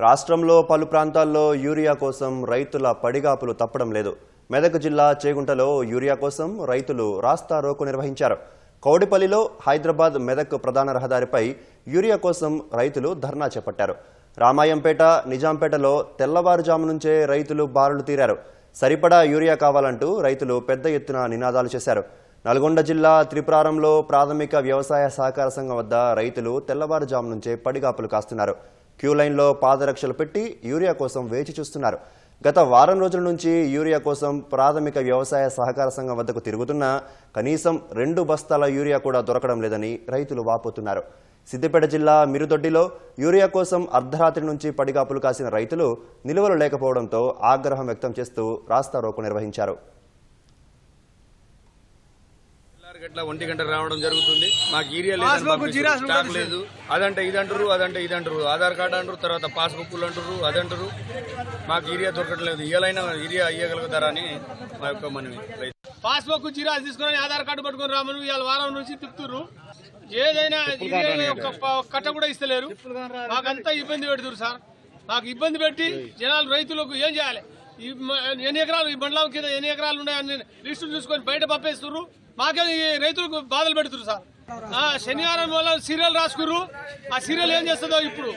రాష్ట్రంలో పలు ప్రాంతాల్లో యూరియా కోసం రైతుల పడిగాపులు తప్పడం లేదు. మెదక్ జిల్లా చేగుంటలో యూరియా కోసం రైతులు రాస్తా రోకో నిర్వహించారు. కౌడిపల్లిలో హైదరాబాద్ మెదక్ ప్రధాన రహదారిపై యూరియా కోసం రైతులు ధర్నా చేపట్టారు. రామాయంపేట, నిజాంపేటలో తెల్లవారుజాము నుంచే రైతులు బారులు తీరారు. సరిపడా యూరియా కావాలంటూ రైతులు పెద్ద ఎత్తున నినాదాలు చేశారు. నల్గొండ జిల్లా త్రిపురారంలో ప్రాథమిక వ్యవసాయ సహకార సంఘం వద్ద రైతులు తెల్లవారుజాము నుంచే పడిగాపులు కాస్తున్నారు. క్యూ లైన్లో పాదరక్షలు పెట్టి యూరియా కోసం వేచి చూస్తున్నారు. గత వారం రోజుల నుంచి యూరియా కోసం ప్రాథమిక వ్యవసాయ సహకార సంఘం వద్దకు తిరుగుతున్నా కనీసం 2 బస్తాల యూరియా కూడా దొరకడం లేదని రైతులు వాపోతున్నారు. సిద్దిపేట జిల్లా మిరుదొడ్డిలో యూరియా కోసం అర్ధరాత్రి నుంచి పడిగాపులు కాసిన రైతులు నిలువలు లేకపోవడంతో ఆగ్రహం వ్యక్తం చేస్తూ రాస్తా రోకో నిర్వహించారు. గట్ల 1 గంట రావడం జరుగుతుంది. మాకు ఏరియా లేదు, అదంటే ఇదంటారు, ఆధార్ కార్డు అంటారు, తర్వాత పాస్బుక్లు అంటారు, అదంటారు. మాకు ఏరియా దొరకట్లేదు. ఇయ్యాలైనా ఏరియా ఇయ్యగలుగుతారా అని మా యొక్క మనవి. పాస్బుక్ జిరాక్స్ తీసుకుని ఆధార్ కార్డు పట్టుకుని రామని ఇవాళ వారం నుంచి తిప్పుతున్నారు. ఏదైనా కట్ట కూడా ఇస్తలేరు. మాకంతా ఇబ్బంది పెడుతున్నారు సార్. మాకు ఇబ్బంది పెట్టి జనాలు రైతులకు ఏం చేయాలి? ఎన్ని ఎకరాలు ఈ బండ్ల కింద ఎన్ని ఎకరాలు ఉన్నాయని లిస్టులు చూసుకొని బయట పంపేస్తున్నారు. మాకే రైతులకు బాధలు పెడుతున్నారు సార్. శనివారం వల్ల సీరియల్ రాసుకుర్రు. ఆ సీరియల్ ఏం చేస్తుందో ఇప్పుడు